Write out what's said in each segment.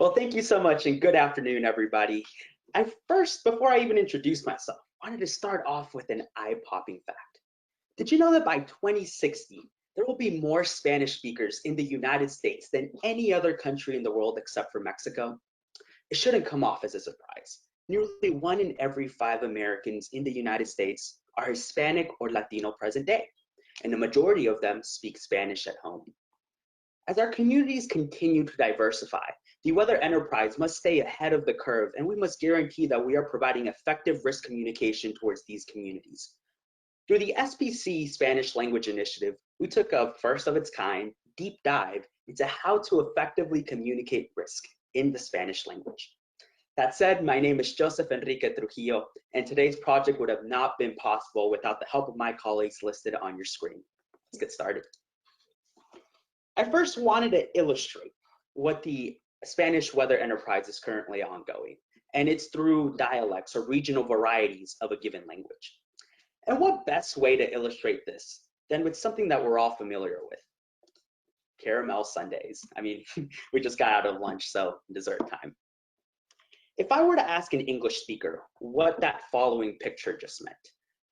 Well, thank you so much and good afternoon, everybody. Before I even introduce myself, wanted to start off with an eye-popping fact. Did you know that by 2060, there will be more Spanish speakers in the United States than any other country in the world except for Mexico? It shouldn't come off as a surprise. Nearly 1 in every 5 Americans in the United States are Hispanic or Latino present day, and the majority of them speak Spanish at home. As our communities continue to diversify, the Weather Enterprise must stay ahead of the curve, and we must guarantee that we are providing effective risk communication towards these communities. Through the SPC Spanish Language Initiative, we took a first of its kind deep dive into how to effectively communicate risk in the Spanish language. That said, my name is Joseph Enrique Trujillo, and today's project would have not been possible without the help of my colleagues listed on your screen. Let's get started. I first wanted to illustrate what the Spanish Weather Enterprise is currently ongoing, and it's through dialects or regional varieties of a given language. And what best way to illustrate this than with something that we're all familiar with? Caramel sundaes. I mean, we just got out of lunch, so dessert time. If I were to ask an English speaker what that following picture just meant,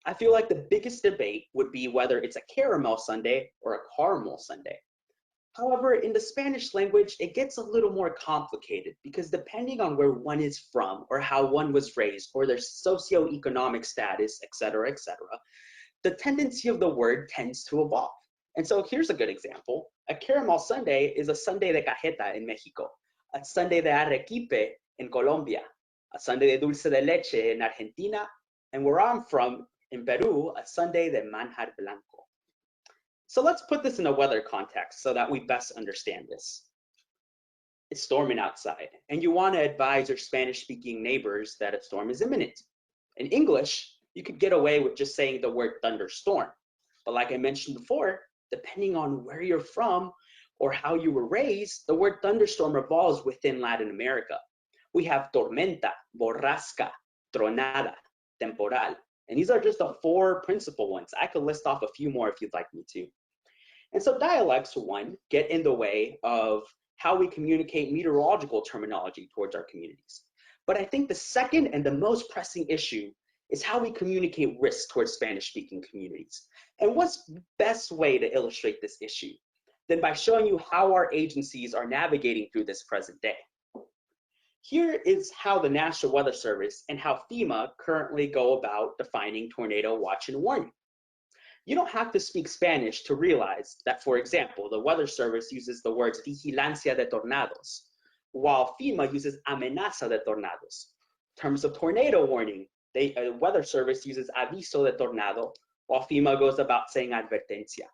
I feel like the biggest debate would be whether it's a caramel sundae or a caramel sundae. However, in the Spanish language, it gets a little more complicated because depending on where one is from or how one was raised or their socioeconomic status, etc., the tendency of the word tends to evolve. And so here's a good example. A caramel sundae is a sundae de cajeta in Mexico, a sundae de arequipe in Colombia, a sundae de dulce de leche in Argentina, and where I'm from, in Peru, a sundae de manjar blanco. So let's put this in a weather context so that we best understand this. It's storming outside, and you want to advise your Spanish-speaking neighbors that a storm is imminent. In English, you could get away with just saying the word thunderstorm. But like I mentioned before, depending on where you're from or how you were raised, the word thunderstorm evolves within Latin America. We have tormenta, borrasca, tronada, temporal. And these are just the 4 principal ones. I could list off a few more if you'd like me to. And so dialects, one, get in the way of how we communicate meteorological terminology towards our communities. But I think the second and the most pressing issue is how we communicate risk towards Spanish-speaking communities. And what's the best way to illustrate this issue than by showing you how our agencies are navigating through this present day. Here is how the National Weather Service and how FEMA currently go about defining tornado watch and warning. You don't have to speak Spanish to realize that, for example, the Weather Service uses the words vigilancia de tornados, while FEMA uses amenaza de tornados. In terms of tornado warning, the Weather Service uses aviso de tornado, while FEMA goes about saying advertencia.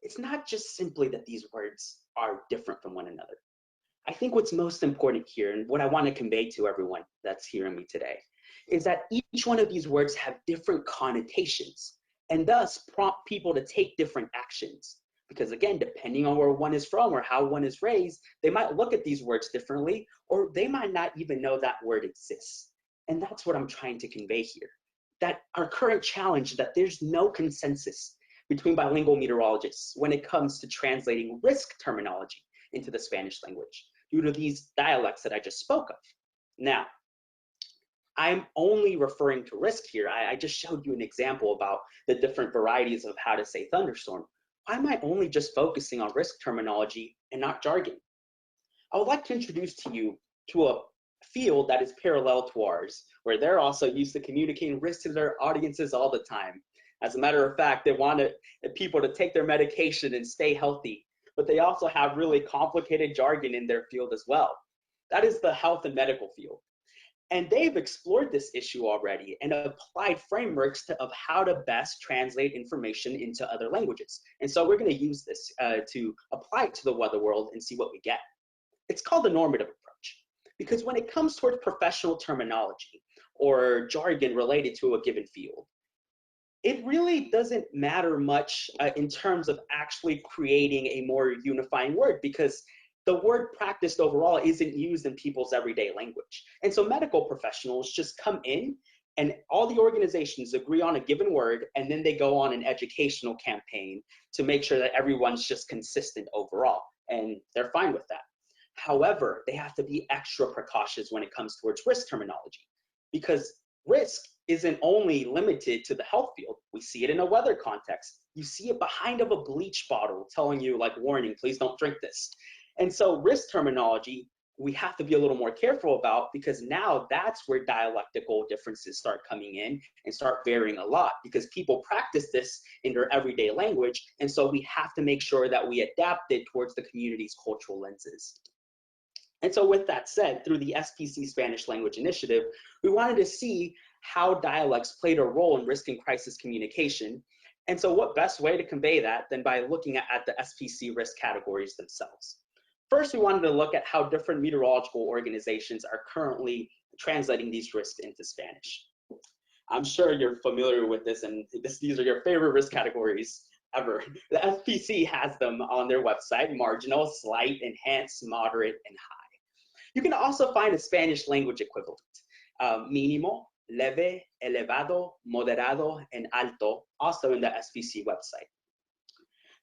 It's not just simply that these words are different from one another. I think what's most important here, and what I want to convey to everyone that's hearing me today, is that each one of these words have different connotations, and thus prompt people to take different actions. Because again, depending on where one is from or how one is raised, they might look at these words differently, or they might not even know that word exists. And that's what I'm trying to convey here. That our current challenge is that there's no consensus between bilingual meteorologists when it comes to translating risk terminology into the Spanish language due to these dialects that I just spoke of. Now, I'm only referring to risk here. I just showed you an example about the different varieties of how to say thunderstorm. Why am I only just focusing on risk terminology and not jargon? I would like to introduce to you to a field that is parallel to ours, where they're also used to communicating risk to their audiences all the time. As a matter of fact, they want people to take their medication and stay healthy, but they also have really complicated jargon in their field as well. That is the health and medical field. And they've explored this issue already and applied frameworks of how to best translate information into other languages. And so we're going to use this to apply it to the weather world and see what we get. It's called the normative approach, because when it comes towards professional terminology or jargon related to a given field, it really doesn't matter much in terms of actually creating a more unifying word, because the word practiced overall isn't used in people's everyday language. And so medical professionals just come in and all the organizations agree on a given word, and then they go on an educational campaign to make sure that everyone's just consistent overall, and they're fine with that. However, they have to be extra precautious when it comes towards risk terminology, because risk isn't only limited to the health field. We see it in a weather context. You see it behind of a bleach bottle telling you, like, warning, please don't drink this. And so risk terminology, we have to be a little more careful about, because now that's where dialectical differences start coming in and start varying a lot, because people practice this in their everyday language. And so we have to make sure that we adapt it towards the community's cultural lenses. And so with that said, through the SPC Spanish Language Initiative, we wanted to see how dialects played a role in risk and crisis communication. And so what best way to convey that than by looking at the SPC risk categories themselves. First, we wanted to look at how different meteorological organizations are currently translating these risks into Spanish. I'm sure you're familiar with this, and these are your favorite risk categories ever. The SPC has them on their website: marginal, slight, enhanced, moderate, and high. You can also find a Spanish language equivalent: mínimo, leve, elevado, moderado, and alto, also in the SPC website.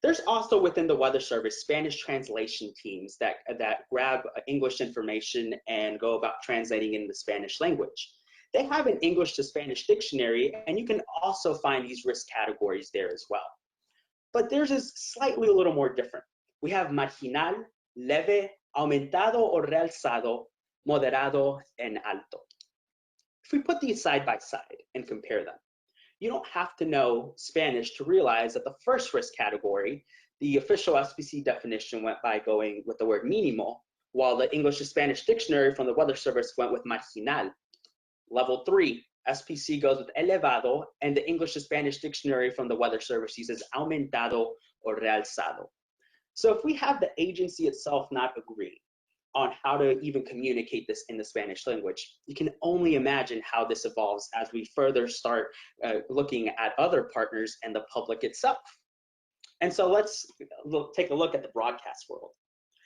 There's also within the Weather Service Spanish translation teams that grab English information and go about translating in the Spanish language. They have an English to Spanish dictionary, and you can also find these risk categories there as well. But theirs is slightly a little more different. We have marginal, leve, aumentado o realzado, moderado, and alto. If we put these side by side and compare them, you don't have to know Spanish to realize that the first risk category, the official SPC definition, went by going with the word mínimo, while the English to Spanish dictionary from the Weather Service went with marginal. Level 3, SPC goes with elevado, and the English to Spanish dictionary from the Weather Service uses aumentado or realzado. So if we have the agency itself not agree on how to even communicate this in the Spanish language, you can only imagine how this evolves as we further start looking at other partners and the public itself. And so let's take a look at the broadcast world.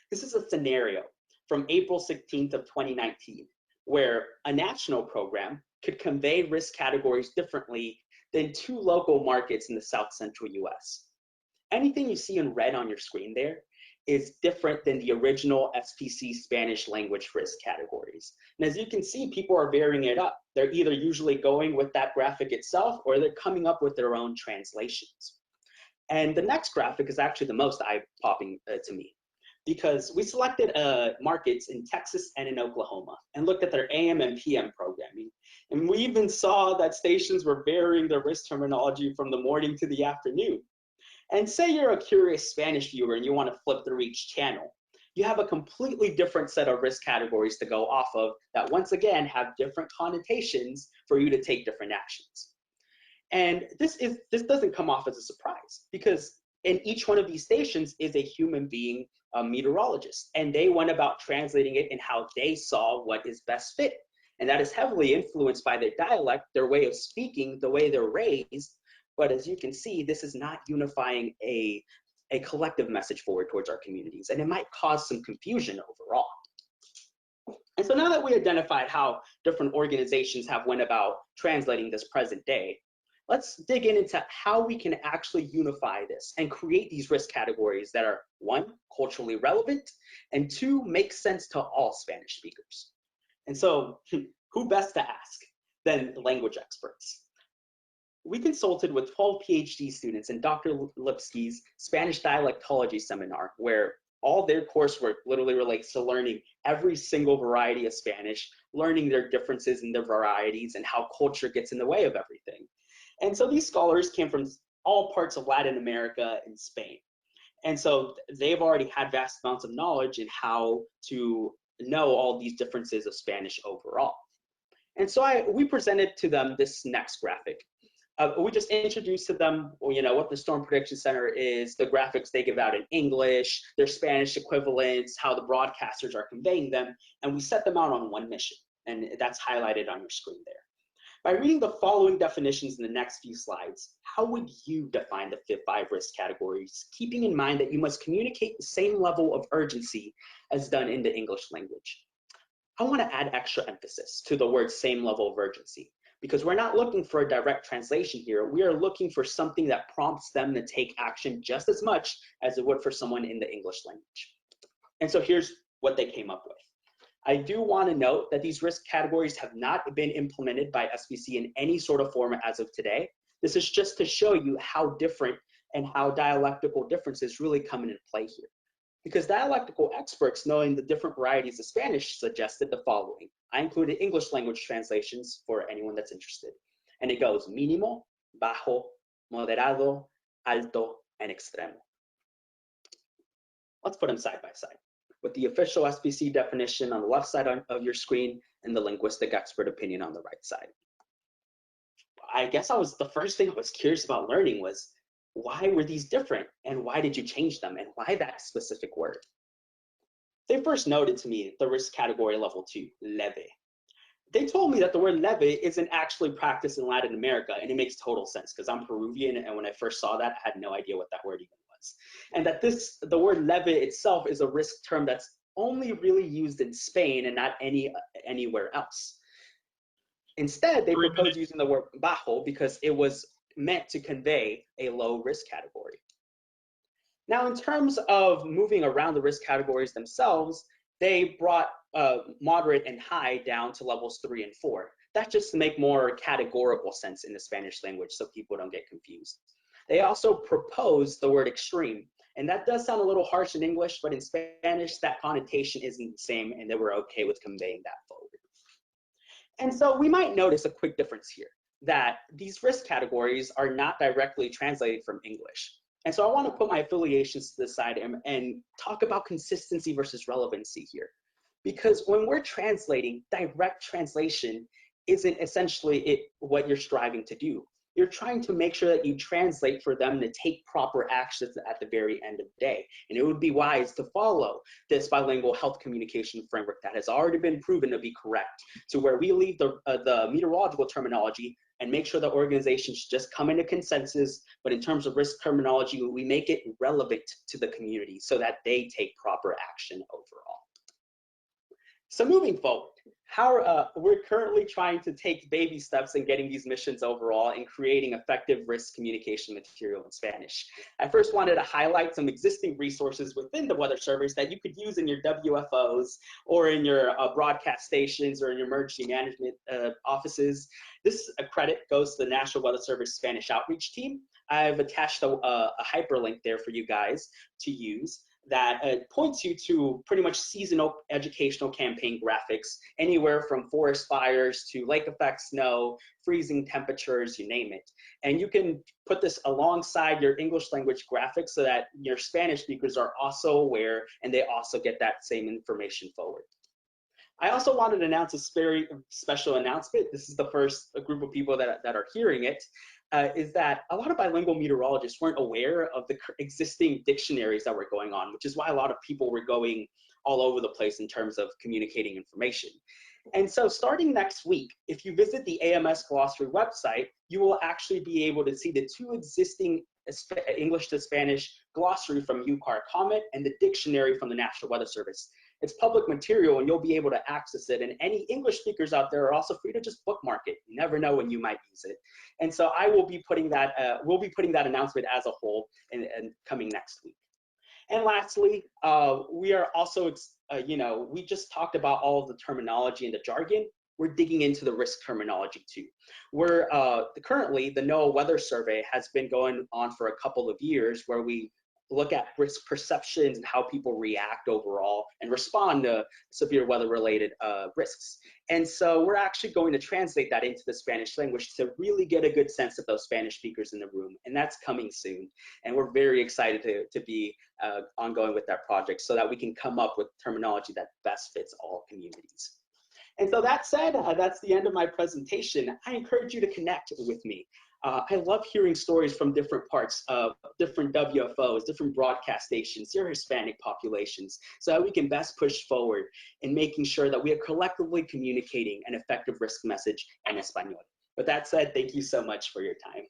This is a scenario from April 16th of 2019, where a national program could convey risk categories differently than two local markets in the South Central US. Anything you see in red on your screen there is different than the original SPC Spanish language risk categories. And as you can see, people are varying it up. They're either usually going with that graphic itself, or they're coming up with their own translations. And the next graphic is actually the most eye-popping to me, because we selected markets in Texas and in Oklahoma and looked at their AM and PM programming. And we even saw that stations were varying their risk terminology from the morning to the afternoon. And say you're a curious Spanish viewer and you want to flip through each channel, you have a completely different set of risk categories to go off of that, once again, have different connotations for you to take different actions. And this doesn't come off as a surprise, because in each one of these stations is a human being, a meteorologist, and they went about translating it in how they saw what is best fit. And that is heavily influenced by their dialect, their way of speaking, the way they're raised. But as you can see, this is not unifying a collective message forward towards our communities, and it might cause some confusion overall. And so now that we identified how different organizations have went about translating this present day, let's dig into how we can actually unify this and create these risk categories that are, 1, culturally relevant, and 2, make sense to all Spanish speakers. And so who best to ask than language experts? We consulted with 12 PhD students in Dr. Lipsky's Spanish dialectology seminar, where all their coursework literally relates to learning every single variety of Spanish, learning their differences and their varieties, and how culture gets in the way of everything. And so these scholars came from all parts of Latin America and Spain. And so they've already had vast amounts of knowledge in how to know all these differences of Spanish overall. And so we presented to them this next graphic. We just introduced to them, what the Storm Prediction Center is, the graphics they give out in English, their Spanish equivalents, how the broadcasters are conveying them, and we set them out on one mission, and that's highlighted on your screen there. By reading the following definitions in the next few slides, how would you define the 5 risk categories, keeping in mind that you must communicate the same level of urgency as done in the English language? I want to add extra emphasis to the word same level of urgency, because we're not looking for a direct translation here. We are looking for something that prompts them to take action just as much as it would for someone in the English language. And so here's what they came up with. I do want to note that these risk categories have not been implemented by SPC in any sort of form as of today. This is just to show you how different and how dialectical differences really come into play here. Because dialectical experts knowing the different varieties of Spanish suggested the following. I included English language translations for anyone that's interested. And it goes mínimo, bajo, moderado, alto, and extremo. Let's put them side by side, with the official SPC definition on the left side of your screen and the linguistic expert opinion on the right side. I guess the first thing I was curious about learning was, why were these different and why did you change them and why that specific word? They first noted to me the risk category level 2, leve. They told me that the word leve isn't actually practiced in Latin America, and it makes total sense because I'm Peruvian, and when I first saw that, I had no idea what that word even was. And that the word leve itself is a risk term that's only really used in Spain and not anywhere else. Instead, they proposed using the word bajo because it was meant to convey a low risk category. Now, in terms of moving around the risk categories themselves, they brought moderate and high down to levels 3 and 4. That's just to make more categorical sense in the Spanish language so people don't get confused. They also proposed the word extreme, and that does sound a little harsh in English, but in Spanish, that connotation isn't the same, and they were okay with conveying that forward. And so we might notice a quick difference here, that these risk categories are not directly translated from English. And so I want to put my affiliations to the side and talk about consistency versus relevancy here. Because when we're translating, direct translation isn't essentially what you're striving to do. You're trying to make sure that you translate for them to take proper actions at the very end of the day. And it would be wise to follow this bilingual health communication framework that has already been proven to be correct, to where we leave the meteorological terminology and make sure that organizations just come into consensus, but in terms of risk terminology, we make it relevant to the community so that they take proper action overall. So moving forward, we're currently trying to take baby steps in getting these missions overall and creating effective risk communication material in Spanish. I first wanted to highlight some existing resources within the weather service that you could use in your WFOs or in your broadcast stations or in your emergency management offices. This credit goes to the National Weather Service Spanish Outreach Team. I've attached a hyperlink there for you guys to use that points you to pretty much seasonal educational campaign graphics, anywhere from forest fires to lake effect snow, freezing temperatures, you name it. And you can put this alongside your English language graphics so that your Spanish speakers are also aware and they also get that same information forward. I also wanted to announce a very special announcement. This is the first group of people that are hearing it. Is that a lot of bilingual meteorologists weren't aware of the existing dictionaries that were going on, which is why a lot of people were going all over the place in terms of communicating information. And so starting next week, if you visit the AMS Glossary website, you will actually be able to see the 2 existing English to Spanish glossary from UCAR Comet and the dictionary from the National Weather Service. It's public material and you'll be able to access it. And any English speakers out there are also free to just bookmark it. You never know when you might use it. And so I will be putting that, we'll be putting that announcement as a whole and coming next week. And lastly, we are also, we just talked about all of the terminology and the jargon. We're digging into the risk terminology too. We're currently, the NOAA weather survey has been going on for a couple of years where we look at risk perceptions and how people react overall and respond to severe weather-related risks. And so we're actually going to translate that into the Spanish language to really get a good sense of those Spanish speakers in the room. And that's coming soon. And we're very excited to be ongoing with that project so that we can come up with terminology that best fits all communities. And so that said, that's the end of my presentation. I encourage you to connect with me. I love hearing stories from different parts of different WFOs, different broadcast stations, your Hispanic populations, so that we can best push forward in making sure that we are collectively communicating an effective risk message in Espanol. With that said, thank you so much for your time.